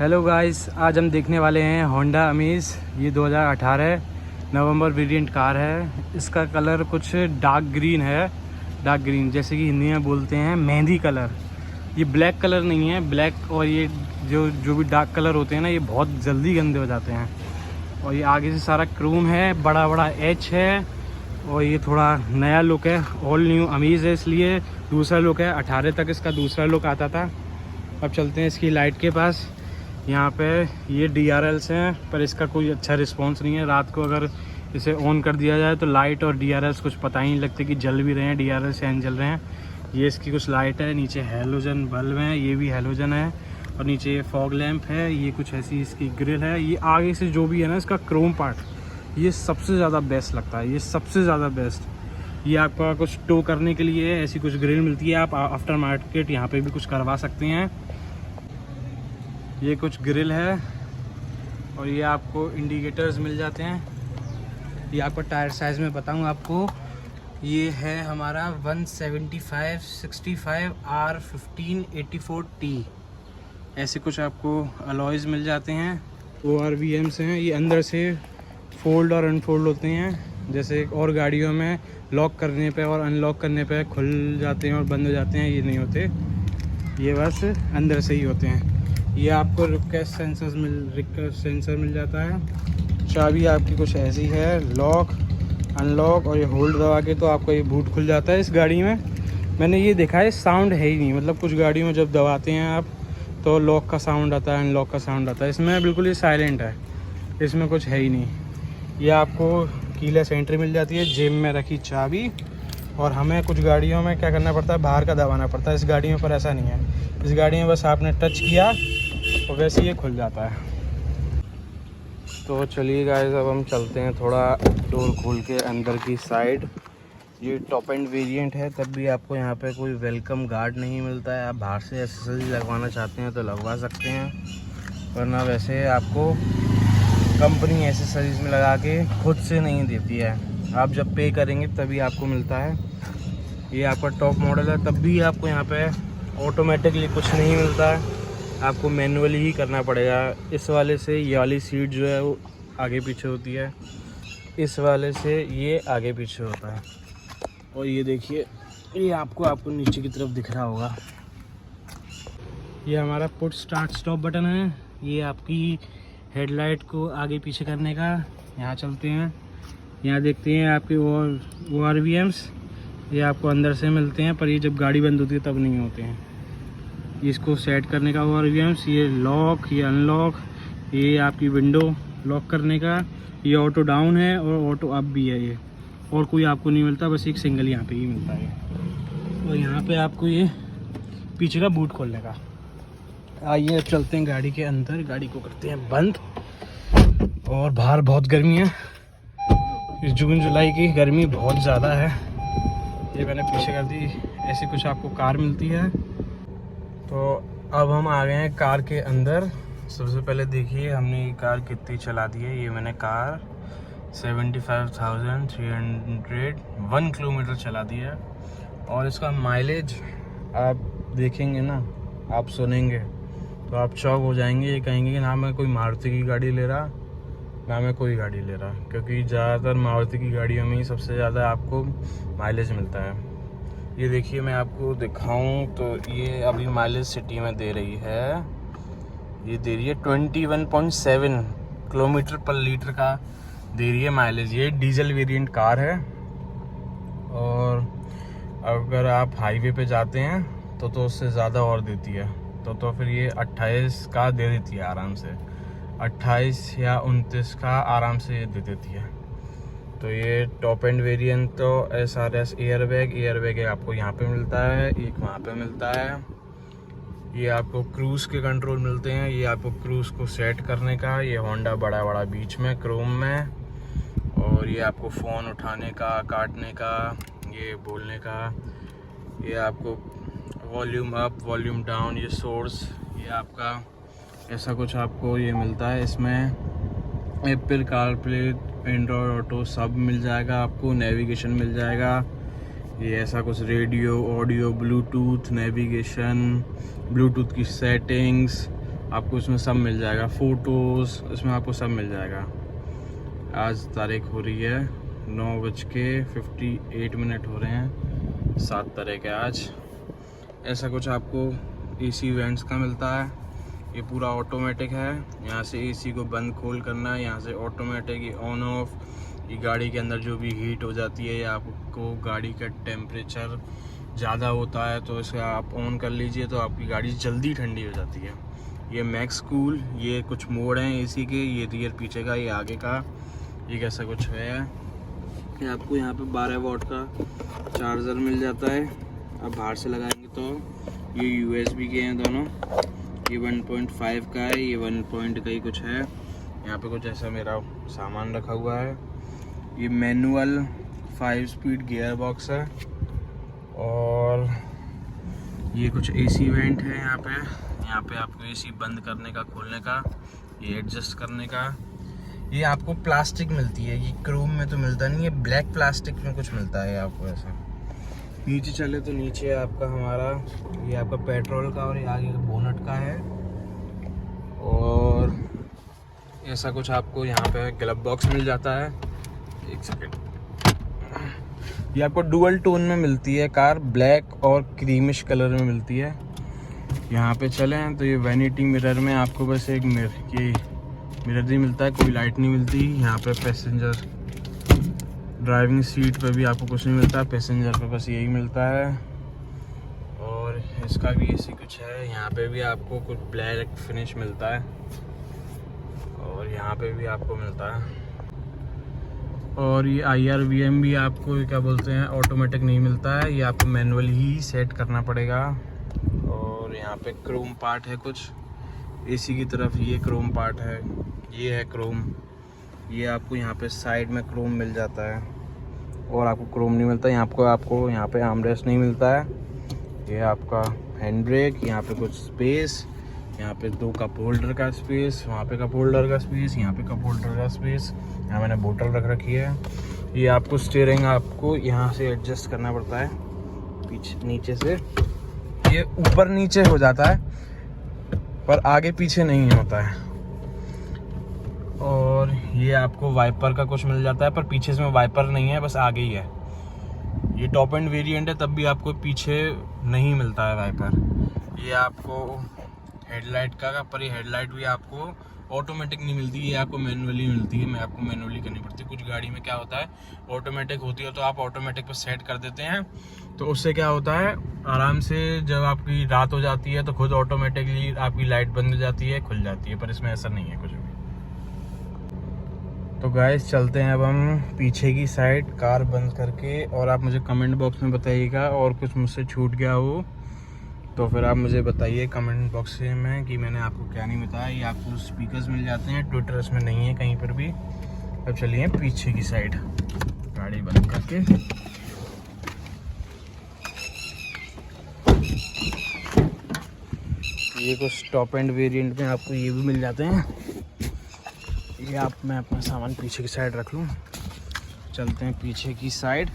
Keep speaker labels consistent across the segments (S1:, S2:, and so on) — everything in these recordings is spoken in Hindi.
S1: हेलो गाइस, आज हम देखने वाले हैं होंडा अमेज। ये 2018 नवंबर वेरिएंट कार है। इसका कलर कुछ डार्क ग्रीन है, डार्क ग्रीन जैसे कि हिंदी में बोलते हैं मेहंदी कलर। ये ब्लैक कलर नहीं है। ब्लैक और ये जो भी डार्क कलर होते हैं ना, ये बहुत जल्दी गंदे हो जाते हैं। और ये आगे से सारा क्रोम है, बड़ा बड़ा एच है और ये थोड़ा नया लुक है। ऑल न्यू अमेज है, इसलिए दूसरा लुक है। 18 तक इसका दूसरा लुक आता था। अब चलते हैं इसकी लाइट के पास। यहाँ पे ये DRLs हैं, पर इसका कोई अच्छा रिस्पांस नहीं है। रात को अगर इसे ऑन कर दिया जाए तो लाइट और DRLs कुछ पता ही नहीं लगते कि जल भी रहे हैं, DRLs फैन जल रहे हैं। ये इसकी कुछ लाइट है, नीचे हेलोजन बल्ब हैं, ये भी हेलोजन है। और नीचे ये फॉग लैंप है। ये कुछ ऐसी इसकी ग्रिल है। ये आगे से जो भी है ना, इसका क्रोम पार्ट, ये सबसे ज़्यादा बेस्ट लगता है। ये सबसे ज़्यादा बेस्ट। ये आपका कुछ टो करने के लिए ऐसी कुछ ग्रिल मिलती है। आप आफ्टर मार्केट यहाँ पे भी कुछ करवा सकते हैं। ये कुछ ग्रिल है और ये आपको इंडिकेटर्स मिल जाते हैं। ये आपको टायर साइज़ में बताऊं आपको, ये है हमारा 175/65 R1584T। ऐसे कुछ आपको अलॉयज़ मिल जाते हैं। ORVMs हैं। ये अंदर से फोल्ड और अनफोल्ड होते हैं। जैसे और गाड़ियों में लॉक करने पे और अनलॉक करने पे खुल जाते हैं और बंद हो जाते हैं, ये नहीं होते। ये बस अंदर से ही होते हैं। ये आपको रिक्वेस्ट सेंसर मिल जाता है। चाबी आपकी कुछ ऐसी है, लॉक अनलॉक और ये होल्ड दबा के तो आपका ये बूट खुल जाता है। इस गाड़ी में मैंने ये देखा है, साउंड है ही नहीं। मतलब कुछ गाड़ियों में जब दबाते हैं आप तो लॉक का साउंड आता है, अनलॉक का साउंड आता है। इसमें बिल्कुल ये साइलेंट है, इसमें कुछ है ही नहीं। ये आपको कीलेस एंट्री मिल जाती है, जेब में रखी चाबी। और हमें कुछ गाड़ियों में क्या करना पड़ता है, बाहर का दबाना पड़ता है। इस गाड़ी में पर ऐसा नहीं है। इस गाड़ी में बस आपने टच किया तो वैसे ये खुल जाता है। तो चलिए गाइस, अब हम चलते हैं थोड़ा डोर खोल के अंदर की साइड। ये टॉप एंड वेरिएंट है, तब भी आपको यहाँ पे कोई वेलकम गार्ड नहीं मिलता है। आप बाहर से एक्सेसरीज लगवाना चाहते हैं तो लगवा सकते हैं, वरना वैसे आपको कंपनी एक्सेसरीज में लगा के खुद से नहीं देती है। आप जब पे करेंगे तभी आपको मिलता है। ये आपका टॉप मॉडल है, तब भी आपको यहाँ पे ऑटोमेटिकली कुछ नहीं मिलता है, आपको मैनुअली ही करना पड़ेगा। इस वाले से ये वाली सीट जो है वो आगे पीछे होती है, इस वाले से ये आगे पीछे होता है। और ये देखिए, ये आपको नीचे की तरफ दिख रहा होगा, ये हमारा पुट स्टार्ट स्टॉप बटन है। ये आपकी हेडलाइट को आगे पीछे करने का। यहाँ चलते हैं, यहाँ देखते हैं आपके ORVMs। ये आपको अंदर से मिलते हैं, पर ये जब गाड़ी बंद होती है तब नहीं होते हैं। इसको सेट करने का ORVMs, ये लॉक, ये अनलॉक, ये आपकी विंडो लॉक करने का। ये ऑटो डाउन है और ऑटो अप भी है। ये और कोई आपको नहीं मिलता, बस एक सिंगल यहाँ पे ही मिलता है। और यहाँ पे आपको ये पीछे का बूट खोलने का। आइए अब चलते हैं गाड़ी के अंदर, गाड़ी को करते हैं बंद। और बाहर बहुत गर्मी है, इस जून जुलाई की गर्मी बहुत ज़्यादा है। ये मैंने पीछे कर दी। ऐसी कुछ आपको कार मिलती है। तो अब हम आ गए हैं कार के अंदर। सबसे पहले देखिए हमने ये कार कितनी चला दी है। ये मैंने कार 75,301 किलोमीटर चला दी है। और इसका माइलेज आप देखेंगे ना, आप सुनेंगे तो आप चौक हो जाएंगे। ये कहेंगे कि ना मैं कोई मारुति की गाड़ी ले रहा, ना मैं कोई गाड़ी ले रहा, क्योंकि ज़्यादातर मारुति की गाड़ियों में ही सबसे ज़्यादा आपको माइलेज मिलता है। ये देखिए, मैं आपको दिखाऊं तो ये अभी माइलेज सिटी में दे रही है, ये दे रही है 21.7 किलोमीटर पर लीटर का दे रही है माइलेज। ये डीजल वेरिएंट कार है। और अगर आप हाईवे पे जाते हैं तो उससे ज़्यादा और देती है। तो फिर ये 28 का दे देती है आराम से, 28 या 29 का आराम से ये दे देती है। तो ये टॉप एंड वेरिएंट तो SRS एयरबैग आपको यहाँ पे मिलता है, एक वहाँ पे मिलता है। ये आपको क्रूज़ के कंट्रोल मिलते हैं। ये आपको क्रूज़ को सेट करने का, ये होंडा बड़ा बीच में क्रोम में। और ये आपको फ़ोन उठाने का, काटने का, ये बोलने का। ये आपको वॉल्यूम अप, वॉल्यूम डाउन, ये सोर्स, ये आपका ऐसा कुछ आपको ये मिलता है। इसमें एप्पल कारप्ले, एंड्रॉयड ऑटो सब मिल जाएगा आपको। नेविगेशन मिल जाएगा। ये ऐसा कुछ radio, audio, Bluetooth, navigation, Bluetooth की सेटिंग्स, आपको इसमें सब मिल जाएगा, फ़ोटोज़ इसमें आपको सब मिल जाएगा। आज तारीख हो रही है 9:58 हो रहे हैं, 7 तारीख है आज। ऐसा कुछ आपको AC वेंट्स का मिलता है। ये पूरा ऑटोमेटिक है, यहाँ से AC को बंद खोल करना है, यहाँ से ऑटोमेटिक ये ऑन ऑफ। ये गाड़ी के अंदर जो भी हीट हो जाती है या आपको गाड़ी का टेम्परेचर ज़्यादा होता है तो इसे आप ऑन कर लीजिए तो आपकी गाड़ी जल्दी ठंडी हो जाती है। ये मैक्स कूल, ये कुछ मोड हैं AC के, ये रियर पीछे का, ये आगे का, ये कैसा कुछ है कि आपको यहाँ पे 12 वॉट का चार्जर मिल जाता है। आप बाहर से लगाएंगे तो ये USB के हैं दोनों। ये 1.5 का है, ये 1 पॉइंट का ही कुछ है। यहाँ पे कुछ ऐसा मेरा सामान रखा हुआ है। ये मैनुअल 5 स्पीड गियर बॉक्स है और ये कुछ AC वेंट है। यहाँ पे आपको AC बंद करने का, खोलने का, ये एडजस्ट करने का। ये आपको प्लास्टिक मिलती है, ये क्रोम में तो मिलता नहीं है, ब्लैक प्लास्टिक में कुछ मिलता है आपको ऐसा। नीचे चले तो नीचे आपका हमारा ये आपका पेट्रोल का और ये आगे का बोनट का है। और ऐसा कुछ आपको यहाँ पे ग्लव बॉक्स मिल जाता है। एक सेकेंड, ये आपको डुअल टोन में मिलती है कार, ब्लैक और क्रीमिश कलर में मिलती है। यहाँ पे चलें तो ये वैनिटी मिरर में आपको बस एक मिरर ही मिलता है, कोई लाइट नहीं मिलती। यहाँ पे पैसेंजर ड्राइविंग सीट पे भी आपको कुछ नहीं मिलता, पैसेंजर पे बस यही मिलता है। और इसका भी ऐसी कुछ है, यहाँ पे भी आपको कुछ ब्लैक फिनिश मिलता है और यहाँ पे भी आपको मिलता है। और ये IRVM भी आपको क्या बोलते हैं ऑटोमेटिक नहीं मिलता है, ये आपको मैनुअल ही सेट करना पड़ेगा। और यहाँ पे क्रोम पार्ट है कुछ AC की तरफ, ये क्रोम पार्ट है, ये है क्रोम। ये आपको यहाँ पे साइड में क्रोम मिल जाता है और आपको क्रोम नहीं मिलता। आपको यहाँ पे आर्मरेस्ट नहीं मिलता है। ये आपका हैंड ब्रेक, यहाँ पे कुछ स्पेस, यहाँ पे 2 कप होल्डर का स्पेस, वहाँ पे कप होल्डर का स्पेस, यहाँ पे कप होल्डर का स्पेस। यहाँ मैंने बोतल रख रखी है। ये आपको स्टीयरिंग आपको यहाँ से एडजस्ट करना पड़ता है, पीछे नीचे से ये ऊपर नीचे हो जाता है पर आगे पीछे नहीं होता है। और ये आपको वाइपर का कुछ मिल जाता है पर पीछे इसमें वाइपर नहीं है, बस आगे ही है। ये टॉप एंड वेरिएंट है तब भी आपको पीछे नहीं मिलता है वाइपर। ये आपको हेडलाइट का, पर ये हेडलाइट भी आपको ऑटोमेटिक नहीं मिलती, ये आपको मैनुअली मिलती है। मैं आपको मैनुअली करनी पड़ती है। कुछ गाड़ी में क्या होता है ऑटोमेटिक होती है तो आप ऑटोमेटिक पर सेट कर देते हैं, तो उससे क्या होता है आराम से जब आपकी रात हो जाती है तो खुद ऑटोमेटिकली आपकी लाइट बंद हो जाती है, खुल जाती है। पर इसमें ऐसा नहीं है कुछ भी। तो गाइस चलते हैं अब हम पीछे की साइड कार बंद करके। और आप मुझे कमेंट बॉक्स में बताइएगा और कुछ मुझसे छूट गया हो तो फिर आप मुझे बताइए कमेंट बॉक्स में कि मैंने आपको क्या नहीं बताया। ये आपको स्पीकर्स मिल जाते हैं, ट्विटर इसमें नहीं है कहीं पर भी। अब चलिए पीछे की साइड गाड़ी बंद करके। ये कुछ टॉप एंड वेरिएंट में आपको ये भी मिल जाते हैं। ये मैं अपना सामान पीछे की साइड रख लूँ। चलते हैं पीछे की साइड।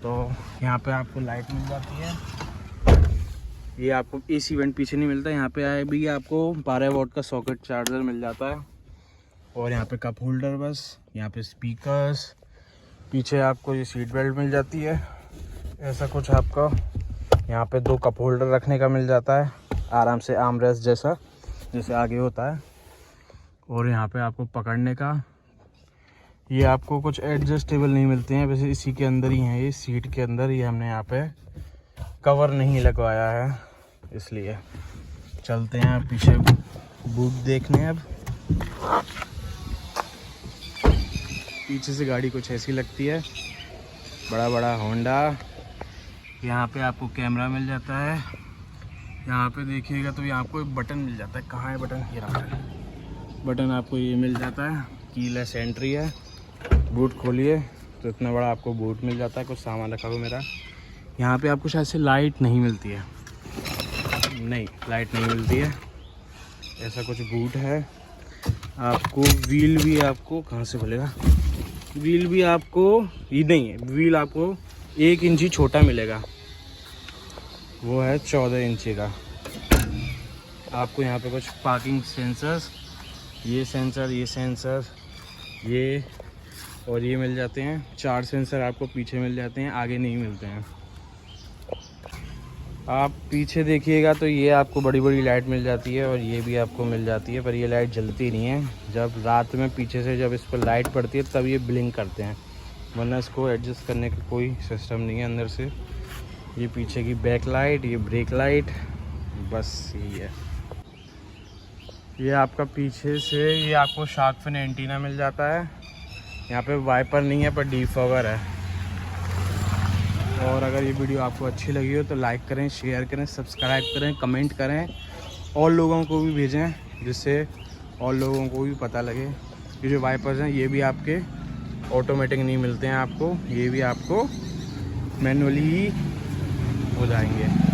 S1: तो यहाँ पे आपको लाइट मिल जाती है। ये आपको AC वेंट पीछे नहीं मिलता। यहाँ पे आए भी आपको 12 वॉट का सॉकेट चार्जर मिल जाता है। और यहाँ पे कप होल्डर, बस यहाँ पे स्पीकर्स, पीछे आपको ये सीट बेल्ट मिल जाती है। ऐसा कुछ आपका यहाँ पे 2 कप होल्डर रखने का मिल जाता है आराम से, आर्मरेस्ट जैसे आगे होता है। और यहाँ पे आपको पकड़ने का, ये आपको कुछ एडजस्टेबल नहीं मिलते हैं, वैसे इसी के अंदर ही हैं, ये सीट के अंदर। ये हमने यहाँ पे कवर नहीं लगवाया है इसलिए। चलते हैं पीछे बूट देखने। अब पीछे से गाड़ी कुछ ऐसी लगती है, बड़ा होंडा। यहाँ पे आपको कैमरा मिल जाता है। यहाँ पे देखिएगा तो यहाँ आपको एक बटन मिल जाता है। कहाँ है बटन? ये रहा है बटन, आपको ये मिल जाता है। कीलेस एंट्री है। बूट खोलिए तो इतना बड़ा आपको बूट मिल जाता है। कुछ सामान रखा हुआ मेरा। यहाँ पे आपको शायद से लाइट नहीं मिलती है, नहीं लाइट नहीं मिलती है। ऐसा कुछ बूट है। आपको व्हील भी आपको कहाँ से खुलेगा? व्हील भी आपको ये नहीं है, व्हील आपको 1 इंच ही छोटा मिलेगा, वो है 14 इंची का। आपको यहाँ पे कुछ पार्किंग सेंसर्स, ये सेंसर, ये और ये मिल जाते हैं। 4 सेंसर आपको पीछे मिल जाते हैं, आगे नहीं मिलते हैं। आप पीछे देखिएगा तो ये आपको बड़ी बड़ी लाइट मिल जाती है और ये भी आपको मिल जाती है, पर ये लाइट जलती नहीं है। जब रात में पीछे से जब इस पर लाइट पड़ती है तब ये ब्लिंक करते हैं, वरना इसको एडजस्ट करने का कोई सिस्टम नहीं है अंदर से। ये पीछे की बैक लाइट, ये ब्रेक लाइट, बस यही है। ये आपका पीछे से ये आपको शार्क फिन एंटीना मिल जाता है। यहाँ पे वाइपर नहीं है पर डिफॉगर है। और अगर ये वीडियो आपको अच्छी लगी हो तो लाइक करें, शेयर करें, सब्सक्राइब करें, कमेंट करें, और लोगों को भी भेजें, जिससे और लोगों को भी पता लगे। ये जो वाइपर्स हैं ये भी आपके ऑटोमेटिक नहीं मिलते हैं आपको, ये भी आपको मैनुअली ही हो जाएंगे।